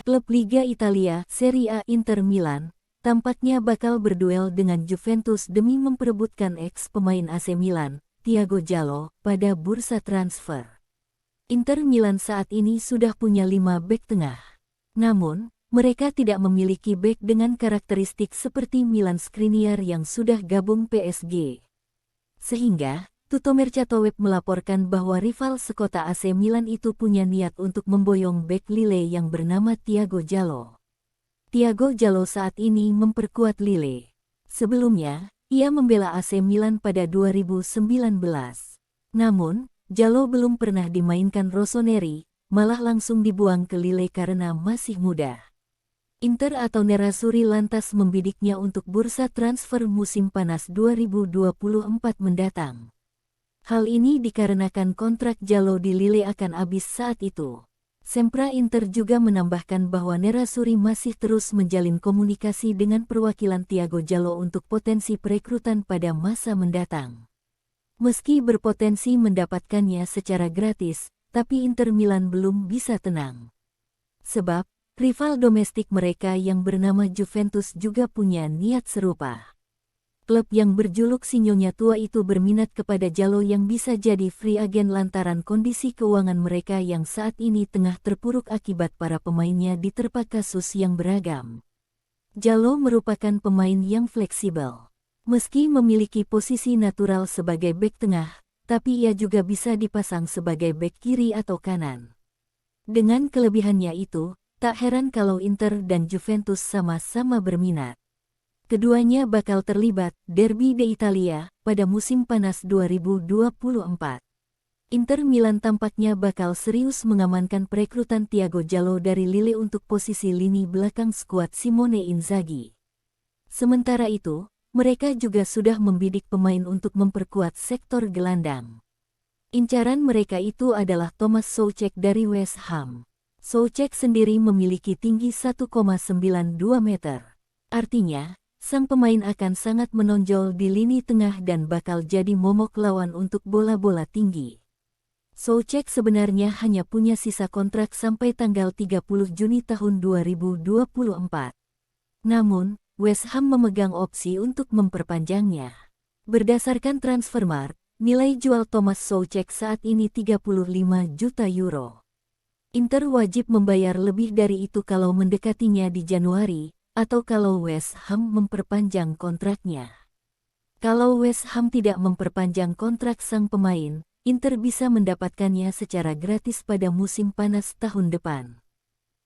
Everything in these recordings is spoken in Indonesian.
Klub Liga Italia Serie A Inter Milan tampaknya bakal berduel dengan Juventus demi memperebutkan ex-pemain AC Milan, Thiago Jallo, pada bursa transfer. Inter Milan saat ini sudah punya 5 bek tengah. Namun, mereka tidak memiliki bek dengan karakteristik seperti Milan Skriniar yang sudah gabung PSG. Sehingga, Tutto Mercato Web melaporkan bahwa rival sekota AC Milan itu punya niat untuk memboyong bek Lille yang bernama Thiago Jallo. Thiago Jallo saat ini memperkuat Lille. Sebelumnya, ia membela AC Milan pada 2019. Namun, Jallo belum pernah dimainkan Rossoneri, malah langsung dibuang ke Lille karena masih muda. Inter atau Nerazzurri lantas membidiknya untuk bursa transfer musim panas 2024 mendatang. Hal ini dikarenakan kontrak Jallo di Lille akan habis saat itu. Sempra Inter juga menambahkan bahwa Nerazzurri masih terus menjalin komunikasi dengan perwakilan Thiago Jallo untuk potensi perekrutan pada masa mendatang. Meski berpotensi mendapatkannya secara gratis, tapi Inter Milan belum bisa tenang. Sebab, rival domestik mereka yang bernama Juventus juga punya niat serupa. Klub yang berjuluk Sinyonya Tua itu berminat kepada Jallo yang bisa jadi free agent lantaran kondisi keuangan mereka yang saat ini tengah terpuruk akibat para pemainnya diterpa kasus yang beragam. Jallo merupakan pemain yang fleksibel. Meski memiliki posisi natural sebagai bek tengah, tapi ia juga bisa dipasang sebagai bek kiri atau kanan. Dengan kelebihannya itu, tak heran kalau Inter dan Juventus sama-sama berminat. Keduanya bakal terlibat Derby d'Italia pada musim panas 2024. Inter Milan tampaknya bakal serius mengamankan perekrutan Thiago Jallo dari Lille untuk posisi lini belakang skuad Simone Inzaghi. Sementara itu, mereka juga sudah membidik pemain untuk memperkuat sektor gelandang. Incaran mereka itu adalah Thomas Soucek dari West Ham. Soucek sendiri memiliki tinggi 1,92 meter. Artinya, sang pemain akan sangat menonjol di lini tengah dan bakal jadi momok lawan untuk bola-bola tinggi. Soucek sebenarnya hanya punya sisa kontrak sampai tanggal 30 Juni tahun 2024. Namun, West Ham memegang opsi untuk memperpanjangnya. Berdasarkan Transfermarkt, nilai jual Thomas Soucek saat ini 35 juta euro. Inter wajib membayar lebih dari itu kalau mendekatinya di Januari, atau kalau West Ham memperpanjang kontraknya. Kalau West Ham tidak memperpanjang kontrak sang pemain, Inter bisa mendapatkannya secara gratis pada musim panas tahun depan.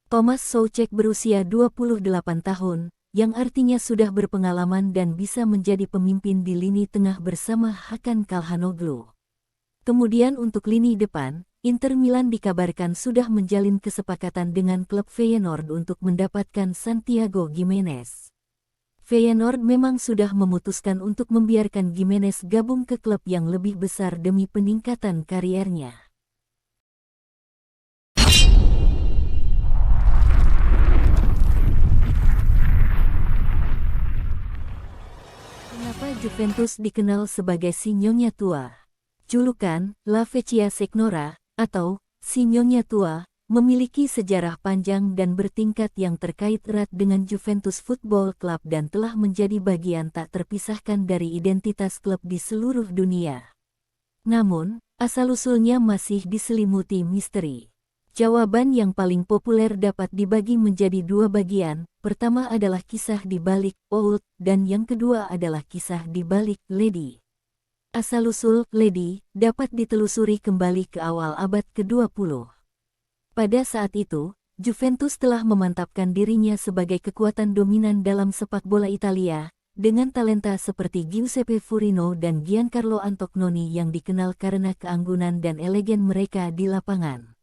Thomas Soucek berusia 28 tahun, yang artinya sudah berpengalaman dan bisa menjadi pemimpin di lini tengah bersama Hakan Calhanoglu. Kemudian untuk lini depan, Inter Milan dikabarkan sudah menjalin kesepakatan dengan klub Feyenoord untuk mendapatkan Santiago Gimenez. Feyenoord memang sudah memutuskan untuk membiarkan Gimenez gabung ke klub yang lebih besar demi peningkatan kariernya. Kenapa Juventus dikenal sebagai Sinyonya Tua? Julukan La Vecchia Signora atau Sinyonya Tua memiliki sejarah panjang dan bertingkat yang terkait erat dengan Juventus Football Club dan telah menjadi bagian tak terpisahkan dari identitas klub di seluruh dunia. Namun, asal-usulnya masih diselimuti misteri. Jawaban yang paling populer dapat dibagi menjadi 2 bagian, pertama adalah kisah di balik Old dan yang kedua adalah kisah di balik Lady. Asal-usul Lady dapat ditelusuri kembali ke awal abad ke-20. Pada saat itu, Juventus telah memantapkan dirinya sebagai kekuatan dominan dalam sepak bola Italia, dengan talenta seperti Giuseppe Furino dan Giancarlo Antognoni yang dikenal karena keanggunan dan elegen mereka di lapangan.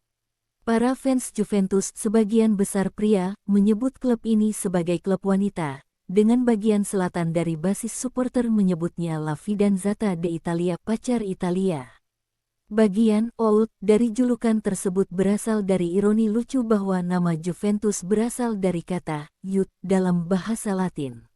Para fans Juventus, sebagian besar pria, menyebut klub ini sebagai klub wanita. Dengan bagian selatan dari basis supporter menyebutnya La Fidanzata d'Italia, pacar Italia. Bagian Old dari julukan tersebut berasal dari ironi lucu bahwa nama Juventus berasal dari kata youth dalam bahasa Latin.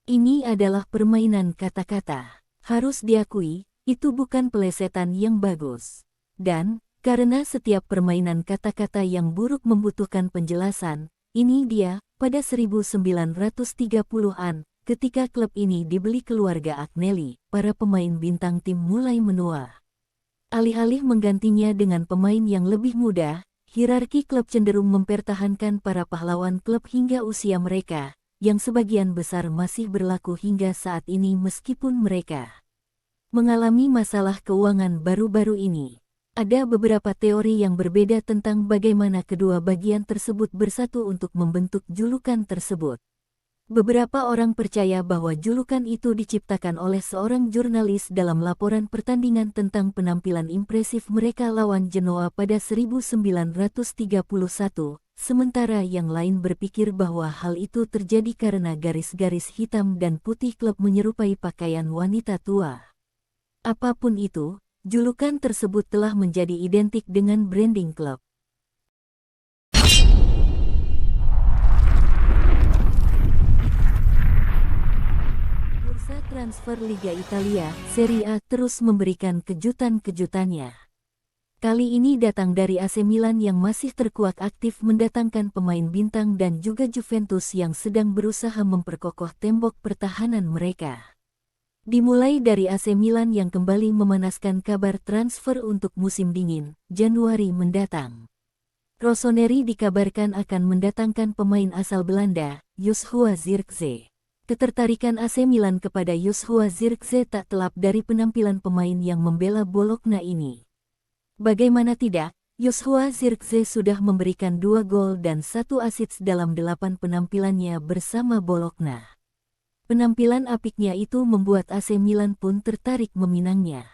Ini adalah permainan kata-kata. Harus diakui, itu bukan pelesetan yang bagus. Dan, karena setiap permainan kata-kata yang buruk membutuhkan penjelasan, Ini dia, pada 1930-an, ketika klub ini dibeli keluarga Agnelli, para pemain bintang tim mulai menua. Alih-alih menggantinya dengan pemain yang lebih muda, hierarki klub cenderung mempertahankan para pahlawan klub hingga usia mereka, yang sebagian besar masih berlaku hingga saat ini meskipun mereka mengalami masalah keuangan baru-baru ini. Ada beberapa teori yang berbeda tentang bagaimana kedua bagian tersebut bersatu untuk membentuk julukan tersebut. Beberapa orang percaya bahwa julukan itu diciptakan oleh seorang jurnalis dalam laporan pertandingan tentang penampilan impresif mereka lawan Genoa pada 1931, sementara yang lain berpikir bahwa hal itu terjadi karena garis-garis hitam dan putih klub menyerupai pakaian wanita tua. Apapun itu, julukan tersebut telah menjadi identik dengan branding klub. Bursa transfer Liga Italia, Serie A terus memberikan kejutan-kejutannya. Kali ini datang dari AC Milan yang masih terkuak aktif mendatangkan pemain bintang dan juga Juventus yang sedang berusaha memperkokoh tembok pertahanan mereka. Dimulai dari AC Milan yang kembali memanaskan kabar transfer untuk musim dingin, Januari mendatang. Rossoneri dikabarkan akan mendatangkan pemain asal Belanda, Joshua Zirkzee. Ketertarikan AC Milan kepada Joshua Zirkzee tak telap dari penampilan pemain yang membela Bologna ini. Bagaimana tidak, Joshua Zirkzee sudah memberikan 2 gol dan 1 assist dalam 8 penampilannya bersama Bologna. Penampilan apiknya itu membuat AC Milan pun tertarik meminangnya.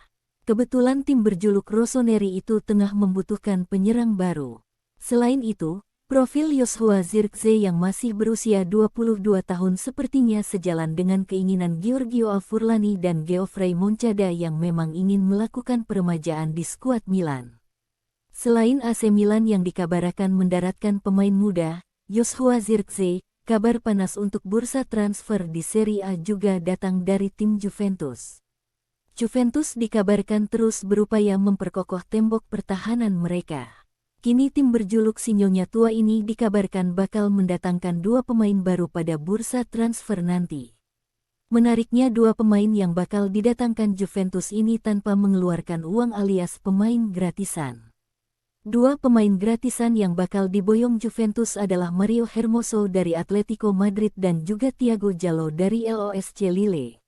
Kebetulan tim berjuluk Rossoneri itu tengah membutuhkan penyerang baru. Selain itu, profil Joshua Zirkzee yang masih berusia 22 tahun sepertinya sejalan dengan keinginan Giorgio Alfurlani dan Geoffrey Moncada yang memang ingin melakukan peremajaan di skuad Milan. Selain AC Milan yang dikabarkan mendaratkan pemain muda, Joshua Zirkzee, kabar panas untuk bursa transfer di Serie A juga datang dari tim Juventus. Juventus dikabarkan terus berupaya memperkokoh tembok pertahanan mereka. Kini tim berjuluk Sinyonya Tua ini dikabarkan bakal mendatangkan 2 pemain baru pada bursa transfer nanti. Menariknya 2 pemain yang bakal didatangkan Juventus ini tanpa mengeluarkan uang alias pemain gratisan. 2 pemain gratisan yang bakal diboyong Juventus adalah Mario Hermoso dari Atletico Madrid dan juga Thiago Jallo dari LOSC Lille.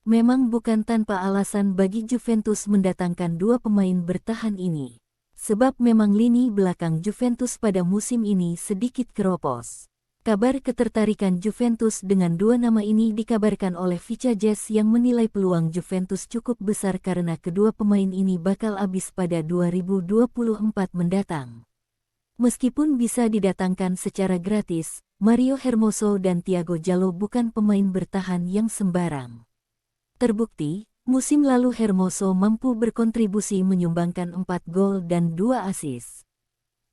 Memang bukan tanpa alasan bagi Juventus mendatangkan 2 pemain bertahan ini. Sebab memang lini belakang Juventus pada musim ini sedikit keropos. Kabar ketertarikan Juventus dengan 2 nama ini dikabarkan oleh Vica Jazz yang menilai peluang Juventus cukup besar karena kedua pemain ini bakal habis pada 2024 mendatang. Meskipun bisa didatangkan secara gratis, Mario Hermoso dan Thiago Jallo bukan pemain bertahan yang sembarang. Terbukti, musim lalu Hermoso mampu berkontribusi menyumbangkan 4 gol dan 2 assist.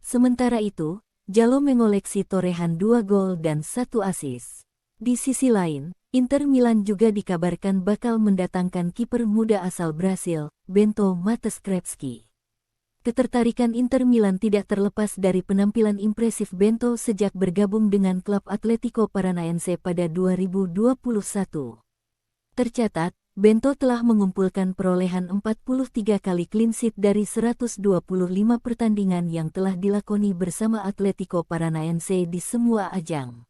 Sementara itu, Jallo mengoleksi torehan 2 gol dan 1 assist. Di sisi lain, Inter Milan juga dikabarkan bakal mendatangkan kiper muda asal Brasil, Bento Mateuszewski. Ketertarikan Inter Milan tidak terlepas dari penampilan impresif Bento sejak bergabung dengan klub Atletico Paranaense pada 2021. Tercatat, Bento telah mengumpulkan perolehan 43 kali clean sheet dari 125 pertandingan yang telah dilakoni bersama Atletico Paranaense di semua ajang.